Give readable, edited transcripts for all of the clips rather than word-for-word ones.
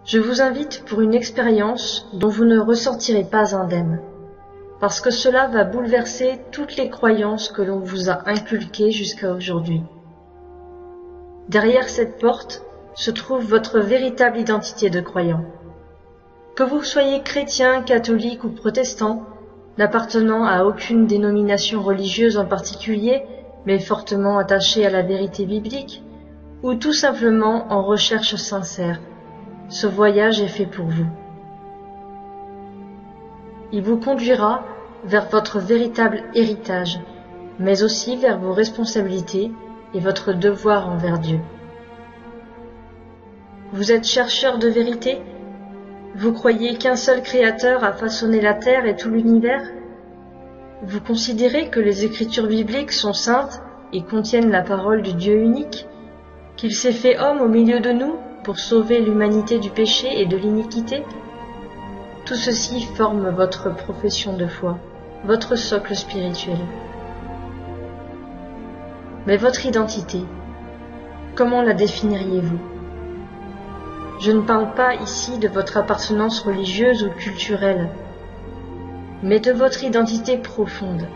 Je vous invite pour une expérience dont vous ne ressortirez pas indemne, parce que cela va bouleverser toutes les croyances que l'on vous a inculquées jusqu'à aujourd'hui. Derrière cette porte se trouve votre véritable identité de croyant. Que vous soyez chrétien, catholique ou protestant, n'appartenant à aucune dénomination religieuse en particulier, mais fortement attaché à la vérité biblique, ou tout simplement en recherche sincère, ce voyage est fait pour vous. Il vous conduira vers votre véritable héritage, mais aussi vers vos responsabilités et votre devoir envers Dieu. Vous êtes chercheur de vérité ? Vous croyez qu'un seul Créateur a façonné la terre et tout l'univers ? Vous considérez que les Écritures bibliques sont saintes et contiennent la parole du Dieu unique ? Qu'il s'est fait homme au milieu de nous pour sauver l'humanité du péché et de l'iniquité ? Tout ceci forme votre profession de foi, votre socle spirituel. Mais votre identité, comment la définiriez-vous ? Je ne parle pas ici de votre appartenance religieuse ou culturelle, mais de votre identité profonde.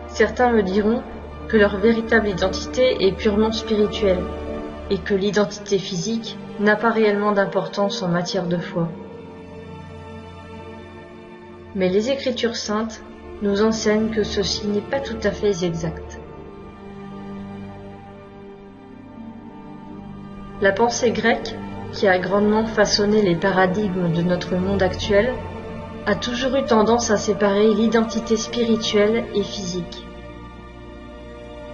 Certains me diront que leur véritable identité est purement spirituelle et que l'identité physique n'a pas réellement d'importance en matière de foi. Mais les Écritures saintes nous enseignent que ceci n'est pas tout à fait exact. La pensée grecque, qui a grandement façonné les paradigmes de notre monde actuel, a toujours eu tendance à séparer l'identité spirituelle et physique.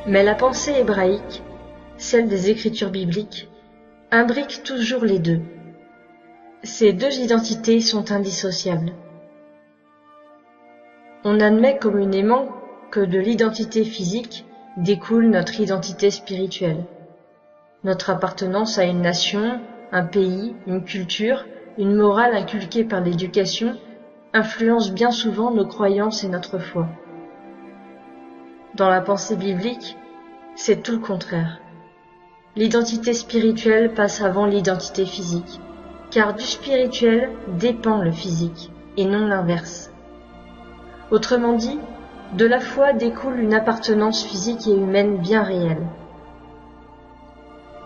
Mais la pensée hébraïque, celle des Écritures bibliques, imbrique toujours les deux. Ces deux identités sont indissociables. On admet communément que de l'identité physique découle notre identité spirituelle. Notre appartenance à une nation, un pays, une culture, une morale inculquée par l'éducation influence bien souvent nos croyances et notre foi. Dans la pensée biblique, c'est tout le contraire. L'identité spirituelle passe avant l'identité physique, car du spirituel dépend le physique, et non l'inverse. Autrement dit, de la foi découle une appartenance physique et humaine bien réelle.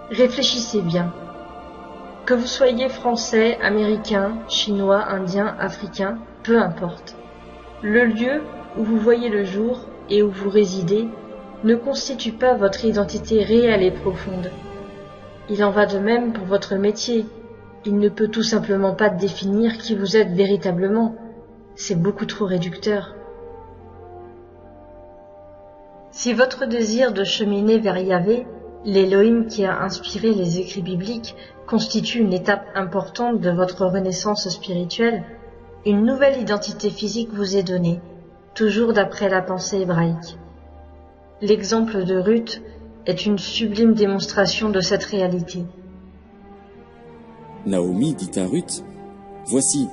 Réfléchissez bien. Que vous soyez français, américain, chinois, indien, africain, peu importe. Le lieu où vous voyez le jour et où vous résidez ne constitue pas votre identité réelle et profonde. Il en va de même pour votre métier. Il ne peut tout simplement pas définir qui vous êtes véritablement. C'est beaucoup trop réducteur. Si votre désir de cheminer vers Yahvé, l'Élohim qui a inspiré les écrits bibliques, constitue une étape importante de votre renaissance spirituelle, une nouvelle identité physique vous est donnée, toujours d'après la pensée hébraïque. L'exemple de Ruth est une sublime démonstration de cette réalité. Naomi dit à Ruth, « Voici,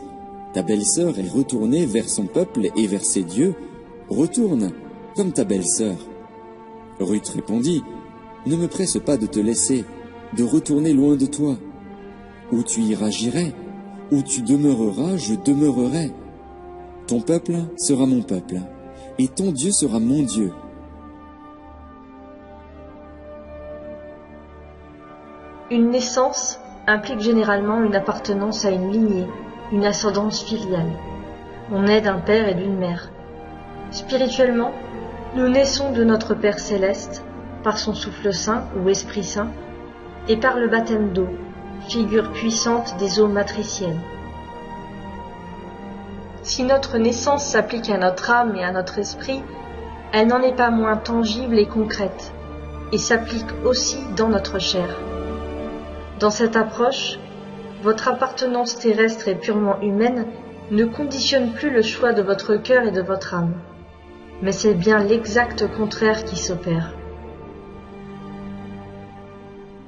ta belle-sœur est retournée vers son peuple et vers ses dieux. Retourne, comme ta belle-sœur. » Ruth répondit, « Ne me presse pas de te laisser, de retourner loin de toi. Où tu iras, j'irai. Où tu demeureras, je demeurerai. Ton peuple sera mon peuple, et ton Dieu sera mon Dieu. » Une naissance implique généralement une appartenance à une lignée, une ascendance filiale. On est d'un père et d'une mère. Spirituellement, nous naissons de notre Père céleste, par son souffle saint ou Esprit Saint, et par le baptême d'eau, figure puissante des eaux matricielles. Si notre naissance s'applique à notre âme et à notre esprit, elle n'en est pas moins tangible et concrète, et s'applique aussi dans notre chair. Dans cette approche, votre appartenance terrestre et purement humaine ne conditionne plus le choix de votre cœur et de votre âme, mais c'est bien l'exact contraire qui s'opère.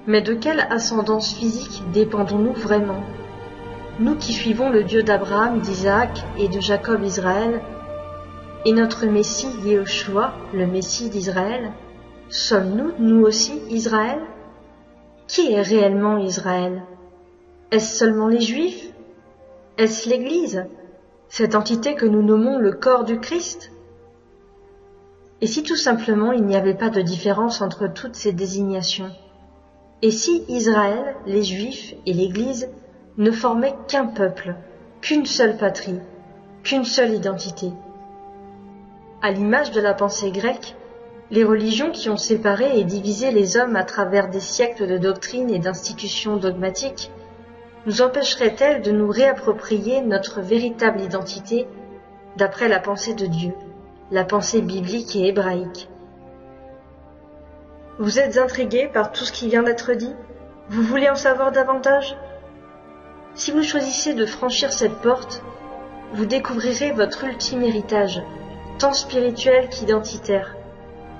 Mais de quelle ascendance physique dépendons-nous vraiment ? Nous qui suivons le Dieu d'Abraham, d'Isaac et de Jacob Israël, et notre Messie Yéhoshua, le Messie d'Israël, sommes-nous, nous aussi, Israël ? Qui est réellement Israël ? Est-ce seulement les Juifs? Est-ce l'Église, cette entité que nous nommons le corps du Christ? Et si tout simplement il n'y avait pas de différence entre toutes ces désignations? Et si Israël, les Juifs et l'Église ne formaient qu'un peuple, qu'une seule patrie, qu'une seule identité? À l'image de la pensée grecque, les religions qui ont séparé et divisé les hommes à travers des siècles de doctrines et d'institutions dogmatiques nous empêcheraient-elles de nous réapproprier notre véritable identité d'après la pensée de Dieu, la pensée biblique et hébraïque? Vous êtes intrigués par tout ce qui vient d'être dit? Vous voulez en savoir davantage? Si vous choisissez de franchir cette porte, vous découvrirez votre ultime héritage, tant spirituel qu'identitaire,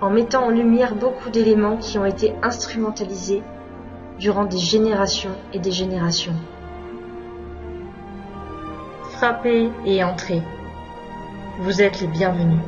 en mettant en lumière beaucoup d'éléments qui ont été instrumentalisés durant des générations et des générations. Frappez et entrez. Vous êtes les bienvenus.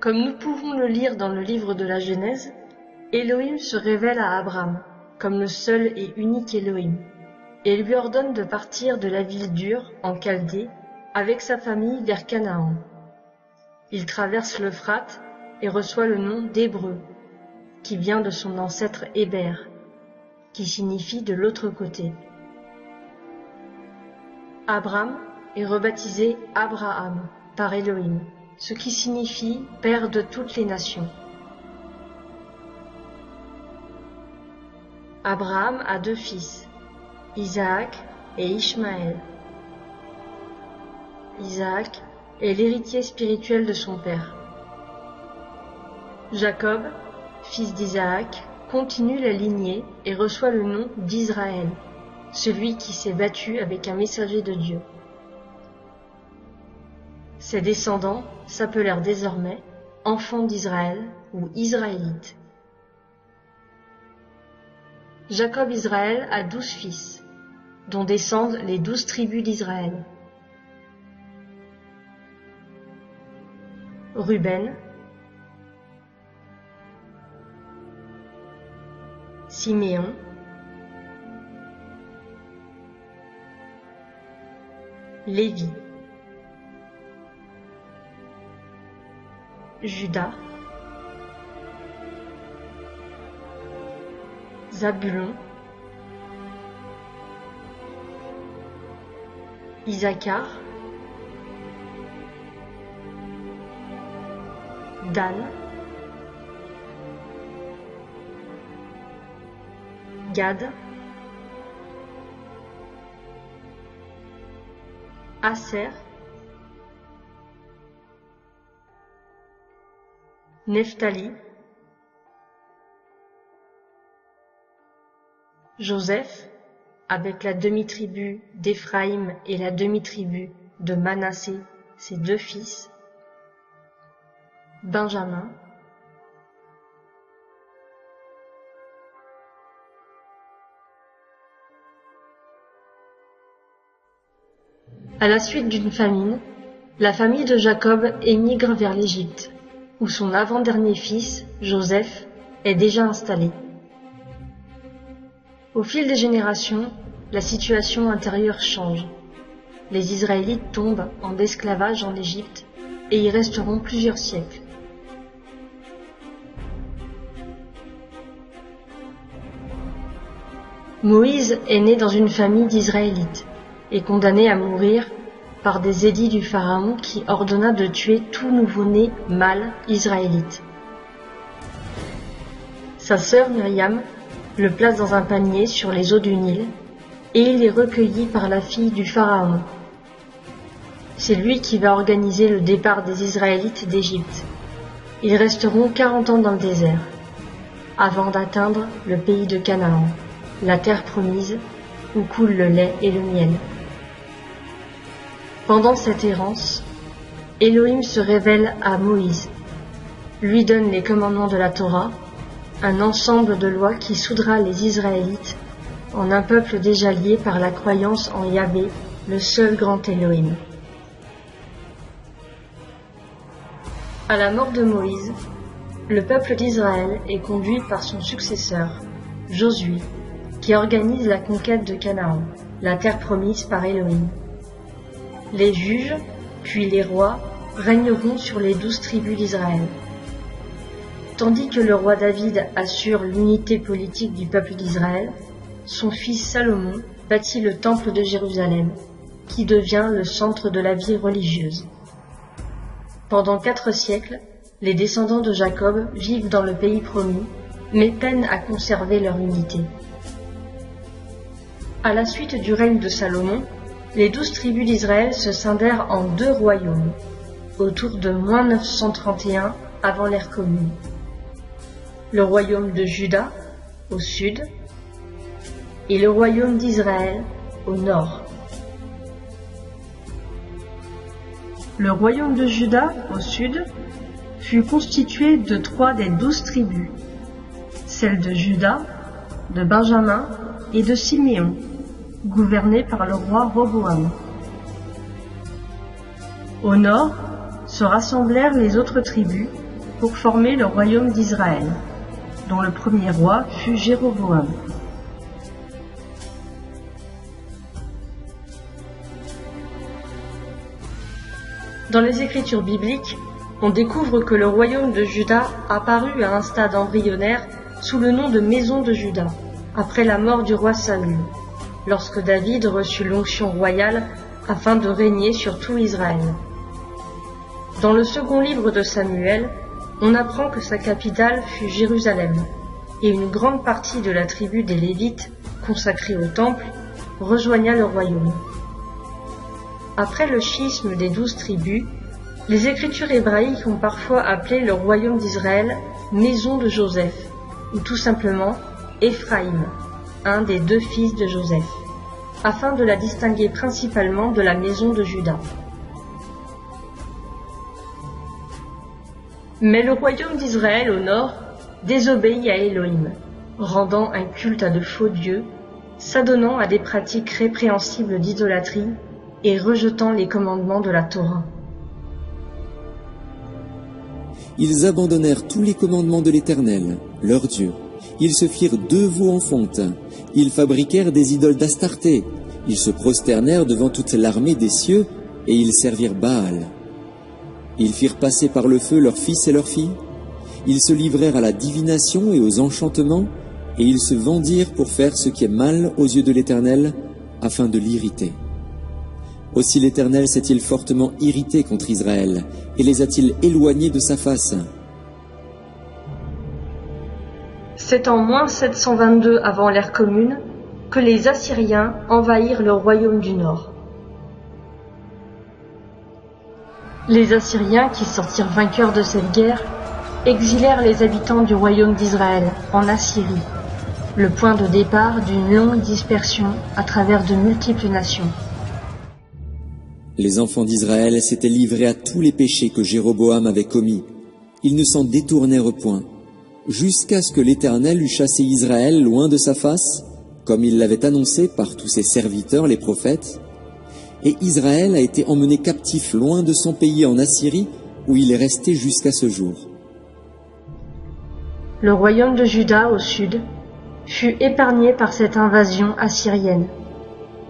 Comme nous pouvons le lire dans le livre de la Genèse, Elohim se révèle à Abraham comme le seul et unique Elohim, et lui ordonne de partir de la ville d'Ur, en Chaldée, avec sa famille vers Canaan. Il traverse l'Euphrate et reçoit le nom d'Hébreu, qui vient de son ancêtre Héber, qui signifie de l'autre côté. Abraham est rebaptisé Abraham par Elohim, ce qui signifie « Père de toutes les nations ». Abraham a 2 fils, Isaac et Ishmaël. Isaac est l'héritier spirituel de son père. Jacob, fils d'Isaac, continue la lignée et reçoit le nom d'Israël, celui qui s'est battu avec un messager de Dieu. Ses descendants s'appelèrent désormais enfants d'Israël ou Israélites. Jacob Israël a 12 fils, dont descendent les 12 tribus d'Israël. Ruben, Siméon, Lévi, Juda, Zabulon, Issachar, Dan, Gad, Aser, Nephtali, Joseph, avec la demi-tribu d'Éphraïm et la demi-tribu de Manassé, ses 2 fils, Benjamin, à la suite d'une famine, la famille de Jacob émigre vers l'Égypte, où son avant-dernier fils, Joseph, est déjà installé. Au fil des générations, la situation intérieure change. Les Israélites tombent en esclavage en Égypte et y resteront plusieurs siècles. Moïse est né dans une famille d'Israélites et condamné à mourir par des édits du Pharaon qui ordonna de tuer tout nouveau-né mâle israélite. Sa sœur Myriam le place dans un panier sur les eaux du Nil et il est recueilli par la fille du Pharaon. C'est lui qui va organiser le départ des Israélites d'Égypte. Ils resteront 40 ans dans le désert, avant d'atteindre le pays de Canaan, la terre promise, où coule le lait et le miel. Pendant cette errance, Elohim se révèle à Moïse, lui donne les commandements de la Torah, un ensemble de lois qui soudera les Israélites en un peuple déjà lié par la croyance en Yahvé, le seul grand Elohim. À la mort de Moïse, le peuple d'Israël est conduit par son successeur, Josué, qui organise la conquête de Canaan, la terre promise par Elohim. Les juges, puis les rois, régneront sur les 12 tribus d'Israël. Tandis que le roi David assure l'unité politique du peuple d'Israël, son fils Salomon bâtit le temple de Jérusalem, qui devient le centre de la vie religieuse. Pendant 4 siècles, les descendants de Jacob vivent dans le pays promis, mais peinent à conserver leur unité. À la suite du règne de Salomon, les 12 tribus d'Israël se scindèrent en 2 royaumes, autour de -931 avant l'ère commune. Le royaume de Juda, au sud, et le royaume d'Israël, au nord. Le royaume de Juda, au sud, fut constitué de 3 des 12 tribus, celle de Juda, de Benjamin et de Siméon, gouvernée par le roi Roboam. Au nord se rassemblèrent les autres tribus pour former le royaume d'Israël, dont le premier roi fut Jéroboam. Dans les Écritures bibliques, on découvre que le royaume de Juda apparut à un stade embryonnaire sous le nom de Maison de Juda, après la mort du roi Saül, lorsque David reçut l'onction royale afin de régner sur tout Israël. Dans le second livre de Samuel, on apprend que sa capitale fut Jérusalem, et une grande partie de la tribu des Lévites, consacrée au temple, rejoigna le royaume. Après le schisme des 12 tribus, les écritures hébraïques ont parfois appelé le royaume d'Israël Maison de Joseph, ou tout simplement Éphraïm, un des 2 fils de Joseph, afin de la distinguer principalement de la maison de Juda. Mais le royaume d'Israël au nord désobéit à Elohim, rendant un culte à de faux dieux, s'adonnant à des pratiques répréhensibles d'idolâtrie et rejetant les commandements de la Torah. Ils abandonnèrent tous les commandements de l'Éternel, leur Dieu. Ils se firent 2 veaux en fonte. Ils fabriquèrent des idoles d'Astarté. Ils se prosternèrent devant toute l'armée des cieux, et ils servirent Baal. Ils firent passer par le feu leurs fils et leurs filles. Ils se livrèrent à la divination et aux enchantements, et ils se vendirent pour faire ce qui est mal aux yeux de l'Éternel, afin de l'irriter. Aussi l'Éternel s'est-il fortement irrité contre Israël, et les a-t-il éloignés de sa face. C'est en -722 avant l'ère commune que les Assyriens envahirent le royaume du Nord. Les Assyriens, qui sortirent vainqueurs de cette guerre, exilèrent les habitants du royaume d'Israël en Assyrie, le point de départ d'une longue dispersion à travers de multiples nations. Les enfants d'Israël s'étaient livrés à tous les péchés que Jéroboam avait commis. Ils ne s'en détournèrent point, jusqu'à ce que l'Éternel eût chassé Israël loin de sa face, comme il l'avait annoncé par tous ses serviteurs les prophètes, et Israël a été emmené captif loin de son pays en Assyrie, où il est resté jusqu'à ce jour. Le royaume de Juda au sud fut épargné par cette invasion assyrienne,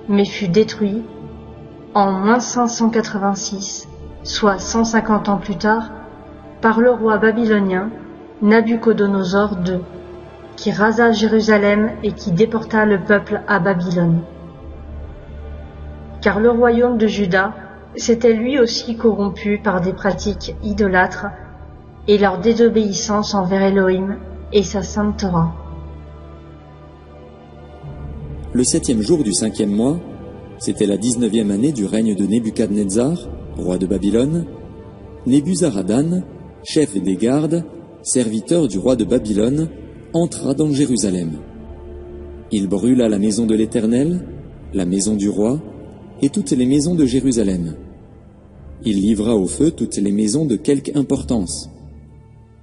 mais fut détruit en -586, soit 150 ans plus tard, par le roi babylonien Nabuchodonosor II, qui rasa Jérusalem et qui déporta le peuple à Babylone. Car le royaume de Juda s'était lui aussi corrompu par des pratiques idolâtres et leur désobéissance envers Elohim et sa sainte Torah. Le 7e jour du 5e mois, C'était la 19e année du règne de Nebuchadnezzar, roi de Babylone. Nebuzaradan, chef des gardes, serviteur du roi de Babylone, entra dans Jérusalem. Il brûla la maison de l'Éternel, la maison du roi, et toutes les maisons de Jérusalem. Il livra au feu toutes les maisons de quelque importance.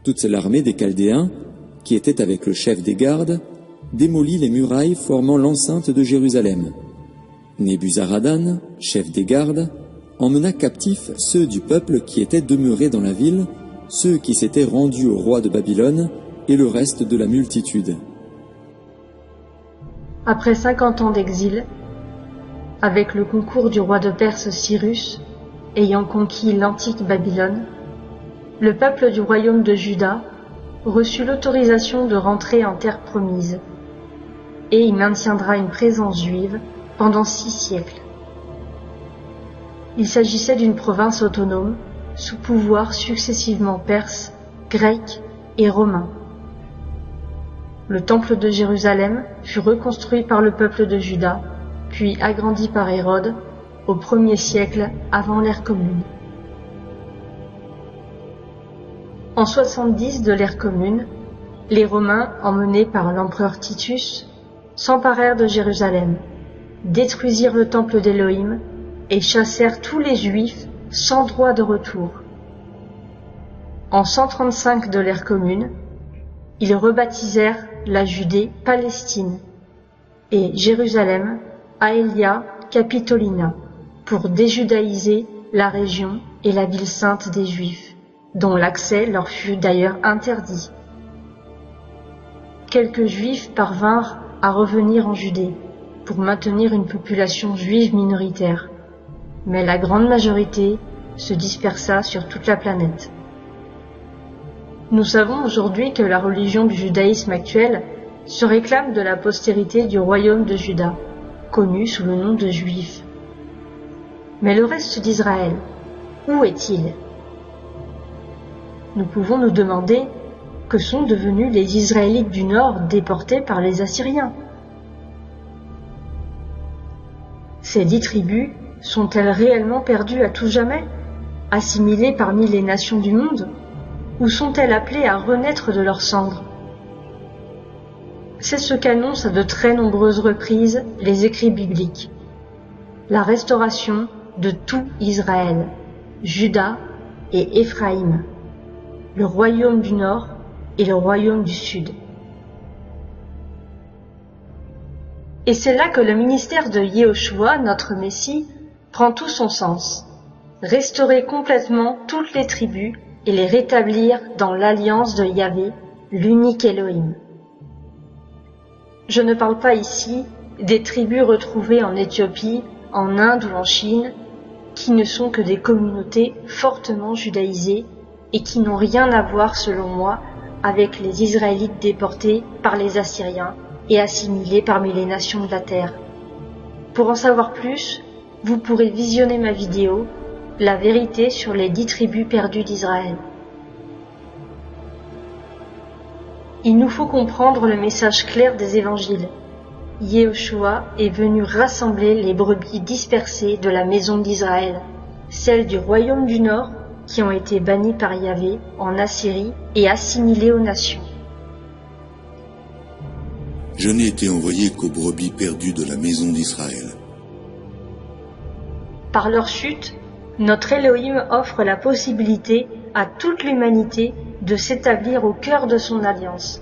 Toute l'armée des Chaldéens, qui était avec le chef des gardes, démolit les murailles formant l'enceinte de Jérusalem. Nebuzaradan, chef des gardes, emmena captifs ceux du peuple qui étaient demeurés dans la ville, ceux qui s'étaient rendus au roi de Babylone, et le reste de la multitude. Après 50 ans d'exil, avec le concours du roi de Perse Cyrus, ayant conquis l'antique Babylone, le peuple du royaume de Juda reçut l'autorisation de rentrer en terre promise, et y maintiendra une présence juive pendant 6 siècles. Il s'agissait d'une province autonome, sous pouvoir successivement perse, grec et romain. Le temple de Jérusalem fut reconstruit par le peuple de Juda, puis agrandi par Hérode au 1er siècle avant l'ère commune. En 70 de l'ère commune, les Romains, emmenés par l'empereur Titus, s'emparèrent de Jérusalem, détruisirent le temple d'Élohim et chassèrent tous les Juifs sans droit de retour. En 135 de l'ère commune, ils rebaptisèrent la Judée Palestine et Jérusalem Aelia Capitolina pour déjudaïser la région et la ville sainte des Juifs, dont l'accès leur fut d'ailleurs interdit. Quelques Juifs parvinrent à revenir en Judée pour maintenir une population juive minoritaire, mais la grande majorité se dispersa sur toute la planète. Nous savons aujourd'hui que la religion du judaïsme actuel se réclame de la postérité du royaume de Juda, connu sous le nom de Juifs. Mais le reste d'Israël, où est-il? Nous pouvons nous demander que sont devenus les Israélites du Nord déportés par les Assyriens. Ces 10 tribus sont-elles réellement perdues à tout jamais, assimilées parmi les nations du monde, ou sont-elles appelées à renaître de leurs cendres? C'est ce qu'annoncent à de très nombreuses reprises les écrits bibliques. La restauration de tout Israël, Juda et Éphraïm, le royaume du Nord et le royaume du Sud. Et c'est là que le ministère de Yehoshua, notre Messie, prend tout son sens. Restaurer complètement toutes les tribus et les rétablir dans l'alliance de Yahvé, l'unique Elohim. Je ne parle pas ici des tribus retrouvées en Éthiopie, en Inde ou en Chine, qui ne sont que des communautés fortement judaïsées et qui n'ont rien à voir, selon moi, avec les Israélites déportés par les Assyriens et assimilés parmi les nations de la terre. Pour en savoir plus, vous pourrez visionner ma vidéo « La vérité sur les 10 tribus perdues d'Israël ». Il nous faut comprendre le message clair des évangiles. Yehoshua est venu rassembler les brebis dispersées de la maison d'Israël, celles du royaume du Nord qui ont été bannies par Yahvé en Assyrie et assimilées aux nations. Je n'ai été envoyé qu'aux brebis perdues de la maison d'Israël. Par leur chute, notre Elohim offre la possibilité à toute l'humanité de s'établir au cœur de son alliance.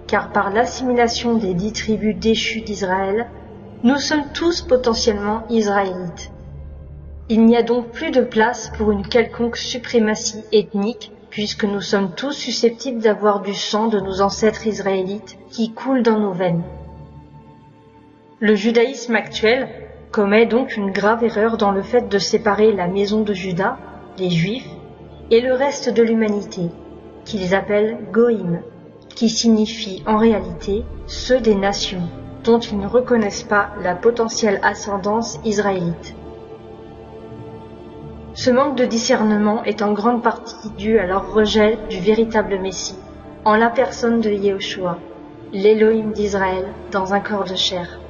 Car par l'assimilation des 10 tribus déchues d'Israël, nous sommes tous potentiellement israélites. Il n'y a donc plus de place pour une quelconque suprématie ethnique, puisque nous sommes tous susceptibles d'avoir du sang de nos ancêtres israélites qui coule dans nos veines. Le judaïsme actuel commet donc une grave erreur dans le fait de séparer la maison de Juda, les Juifs, et le reste de l'humanité, qu'ils appellent Goïm, qui signifie en réalité ceux des nations, dont ils ne reconnaissent pas la potentielle ascendance israélite. Ce manque de discernement est en grande partie dû à leur rejet du véritable Messie, en la personne de Yehoshua, l'Élohim d'Israël dans un corps de chair.